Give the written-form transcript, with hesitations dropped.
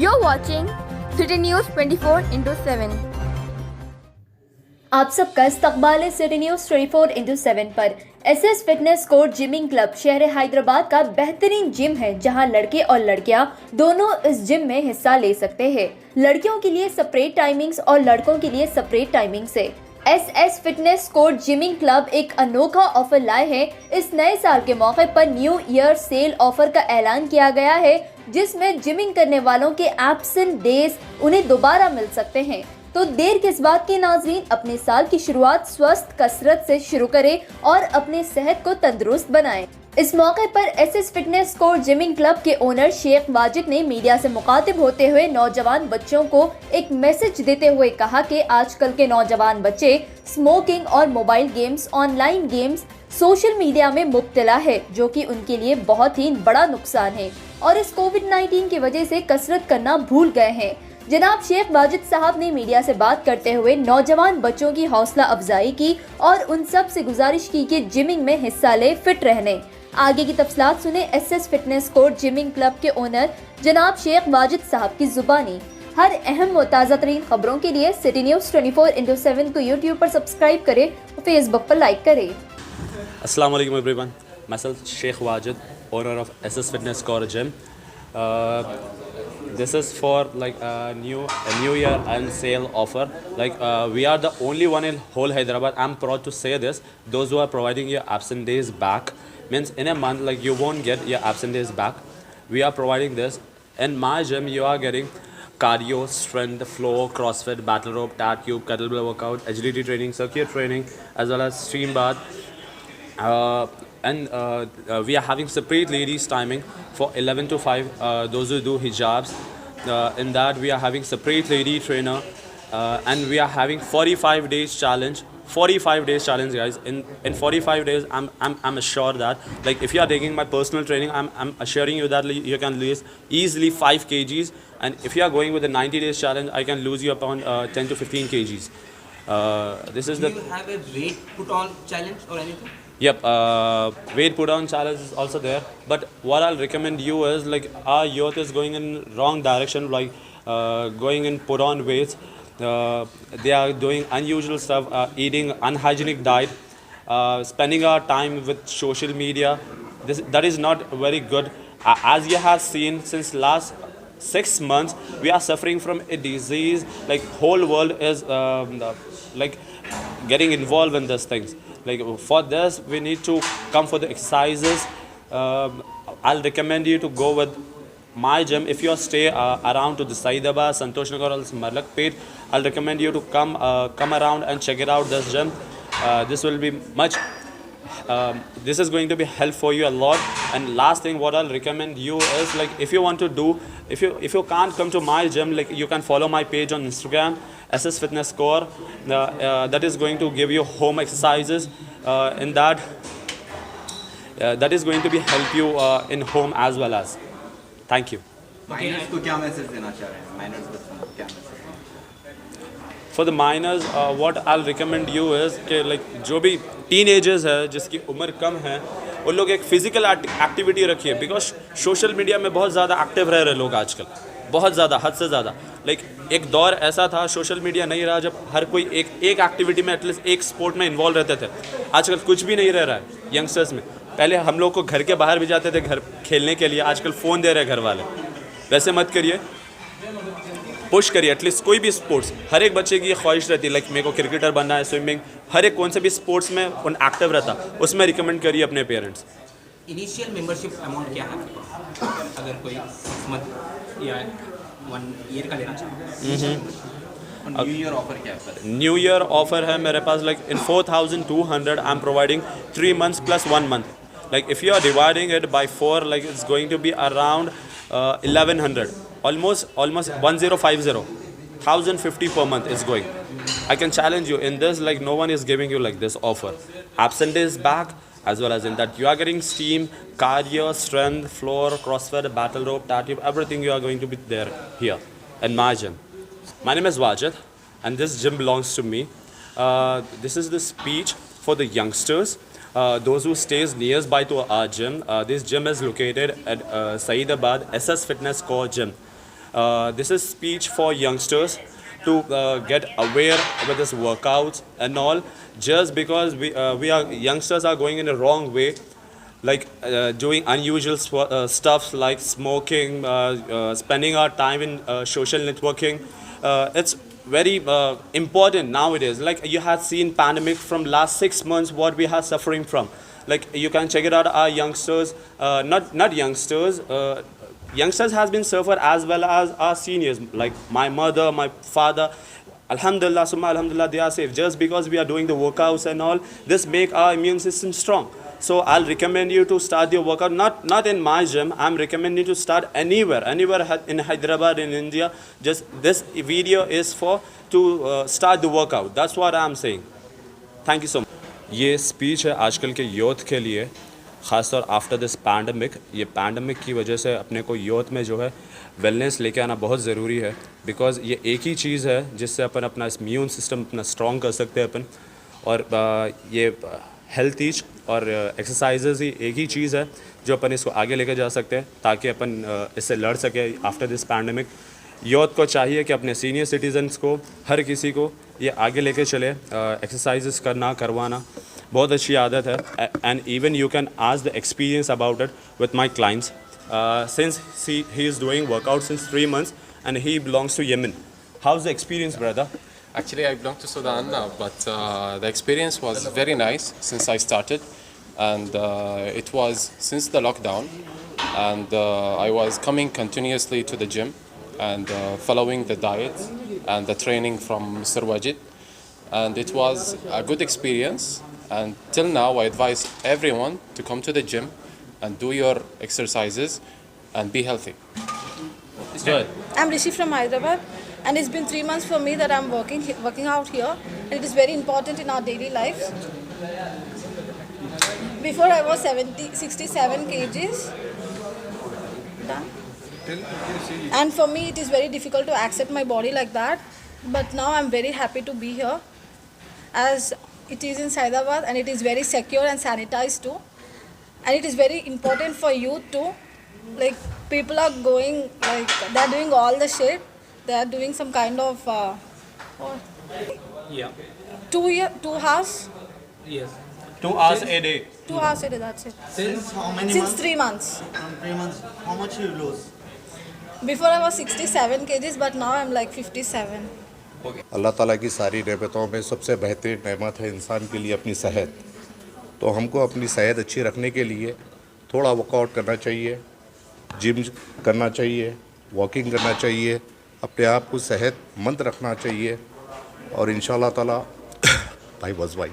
You're watching City News 24/7. आप सबका इस्तकबाल है सिटी न्यूज़ 24/7 पर। SS fitness court gymming club शहर हैदराबाद का बेहतरीन जिम है जहां लड़के और लड़कियां दोनों इस जिम में हिस्सा ले सकते हैं। लड़कियों के लिए सेपरेट टाइमिंग्स और लड़कों के लिए सेपरेट टाइमिंग्स है। SS fitness court gymming club एक अनोखा ऑफर लाए हैं। इस नए साल के मौके पर न्यू ईयर सेल ऑफर का ऐलान किया गया है, जिसमें जिमिंग करने वालों के एब्सेंट डेज उन्हें दोबारा मिल सकते हैं। तो देर किस बात की नाज़रीन, अपने साल की शुरुआत स्वस्थ कसरत से शुरू करें और अपने सेहत को तंदुरुस्त बनाएं। इस मौके पर SS fitness court gymming club के ओनर शेख वाजिद ने मीडिया से मुखातिब होते हुए नौजवान बच्चों को एक मैसेज देते हुए कहा कि आजकल के नौजवान बच्चे स्मोकिंग और mobile games, online games, social media में मुब्तला है, जो कि उनके लिए बहुत ही बड़ा नुकसान है और इस कोविड-19 की वजह से कसरत करना भूल गए हैं। जनाब शेख वाजिद साहब ने मीडिया से बात करते हुए नौजवान बच्चों की हौसला अफजाई की और उन सब से गुजारिश की कि जिमिंग में हिस्सा ले, फिट रहने। आगे की तफसीलात सुने SS fitness court gymming club के ओनर जनाब शेख वाजिद साहब की जुबानी। हर अहम व ताज़ा तरीन खबरों के लिए सिटी न्यूज़ 24/7 को यूट्यूब पर सब्सक्राइब करें और फेसबुक पर लाइक करें। Assalamu alaikum everyone. Myself Sheikh Wajid, owner of SS Fitness Core Gym. This is for like a new year and sale offer. Like we are the only one in whole Hyderabad. I'm proud to say this. Those who are providing your absent days back, means in a month like you won't get your absent days back. We are providing this. In my gym you are getting cardio, strength, floor, CrossFit, battle rope, tat cube, kettlebell workout, agility training, circuit training, as well as stream bath. We are having separate ladies timing for 11 to 5, those who do hijabs. In that we are having separate lady trainer, and we are having 45 days challenge. 45 days challenge, guys. In 45 days I'm assured that like if you are taking my personal training, I'm assuring you that you can lose easily 5 kgs, and if you are going with a 90 days challenge, I can lose you upon 10 to 15 kgs. This is Do you have a weight put on challenge or anything? Yep, weight put on challenge is also there. But what I'll recommend you is like our youth is going in wrong direction, like going in put on weights. They are doing unusual stuff, eating unhygienic diet, spending our time with social media. That is not very good. As you have seen since last 6 months, we are suffering from a disease. Like whole world is like getting involved in these things. Like for this, we need to come for the exercises. I'll recommend you to go with my gym. If you stay around to the Saidabad, Santosh Nagar or Malakpet, I'll recommend you to come around and check it out. This gym, this will be much. This is going to be help for you a lot. And last thing, what I'll recommend you is like if you want to do, if you can't come to my gym, like you can follow my page on Instagram, SS Fitness Core. That is going to give you home exercises. In that, that is going to be help you in home as well as. Thank you. Minors को क्या message देना चाह रहे हैं? Miners को क्या message? For the minors, what I'll recommend you is कि like जो भी teenagers है जिसकी उम्र कम है, उन लोग एक फिजिकल एक्टिविटी रखिए, बिकॉज सोशल मीडिया में बहुत ज़्यादा एक्टिव रह रहे लोग आजकल, बहुत ज़्यादा, हद से ज़्यादा। लाइक एक दौर ऐसा था, सोशल मीडिया नहीं रहा, जब हर कोई एक एक्टिविटी में एटलीस्ट एक स्पोर्ट में इन्वॉल्व रहते थे। आजकल कुछ भी नहीं रह रहा है यंगस्टर्स में। पहले हम लोग को घर के बाहर भी जाते थे घर खेलने के लिए, आजकल फ़ोन दे रहे हैं घर वाले। वैसे मत करिए, पुश करिए एटलीस्ट कोई भी स्पोर्ट्स। हर एक बच्चे की ख्वाहिश रहती है लाइक मेरे को क्रिकेटर बनना है, स्विमिंग, हर एक कौन से भी स्पोर्ट्स में उन एक्टिव रहता, उसमें रिकमेंड करिए अपने पेरेंट्स। इनिशियल मेंबरशिप अमाउंट क्या है अगर कोई मंथ या 1 ईयर का लेना चाहे? न्यू ईयर ऑफर क्या है? न्यू ईयर ऑफर है मेरे पास like in 4200 I am providing 3 months plus 1 month. Like if you are dividing it by 4, like it's going to be around 1100, almost 1050, 1050 per month is going. I can challenge you in this, like no one is giving you like this offer. Absent is back, as well as in that you are getting steam, cardio, strength, floor, CrossFit, battle rope, tat tube, everything you are going to be there here in my gym. My name is Wajid and this gym belongs to me. This is the speech for the youngsters. Those who stays nearby to our gym. This gym is located at Saidabad SS Fitness Core Gym. This is speech for youngsters to get aware with this workouts and all. Just because we are youngsters are going in a wrong way, like doing unusual stuff like smoking, spending our time in social networking. It's very important nowadays. Like you have seen pandemic from last 6 months, what we are suffering from. Like you can check it out. Our youngsters, not youngsters. Youngsters has been suffered as well as our seniors. Like my mother, my father. Alhamdulillah, summa alhamdulillah, they are safe. Just because we are doing the workouts and all, this make our immune system strong. So I'll recommend you to start your workout. Not in my gym. I'm recommending you to start anywhere in Hyderabad, in India. Just this video is for to start the workout. That's what I'm saying. Thank you so much. ये speech है आजकल के youth के लिए, ख़ासतौर after this pandemic. ये pandemic की वजह से अपने को यूथ में जो है वेलनेस लेके आना बहुत ज़रूरी है. बिकॉज़ ये एक ही चीज़ है जिससे अपन अपना इम्यून सिस्टम अपना स्ट्रॉन्ग कर सकते हैं अपन. और ये हेल्थ ईच और एक्सरसाइजेज ही एक ही चीज़ है जो अपन इसको आगे लेके जा सकते हैं ताकि अपन इससे लड़ सके आफ्टर दिस पैंडमिक. यूथ को चाहिए कि अपने सीनियर सिटीजन्स को, हर किसी को ये आगे लेके चले. एक्सरसाइजेस करवाना बहुत अच्छी आदत है. And even you can ask the experience about it with my clients since he is doing workout since 3 months and he belongs to Yemen. How's the experience, brother? Actually, I belong to Sudan now, but the experience was very nice since I started, and it was since the lockdown, and I was coming continuously to the gym and following the diet and the training from Mr. Wajid, and it was a good experience. And till now, I advise everyone to come to the gym and do your exercises and be healthy. Good. I'm Rishi from Hyderabad, and it's been 3 months for me that I'm working out here, and it is very important in our daily lives. Before I was 67 kgs, done. And for me it is very difficult to accept my body like that, but now I'm very happy to be here, as it is in Hyderabad and it is very secure and sanitized too, and it is very important for youth too. Like people are going, like they're doing all the shit. They are doing some kind of Yeah. 2 hours. Yes. 2 hours a day. 2 hours a day. That's it. Since How many Since months? 3 months. From 3 months. How much you lose? Before I was 67 kgs, but now I'm like 57. अल्लाह ताला की सारी नेमतों में सबसे बेहतरीन नेमत है इंसान के लिए अपनी सेहत. तो हमको अपनी सेहत अच्छी रखने के लिए थोड़ा वर्कआउट करना चाहिए, जिम करना चाहिए, वॉकिंग करना चाहिए, अपने आप को सेहतमंद रखना चाहिए. और इंशाल्लाह ताला भाई बस भाई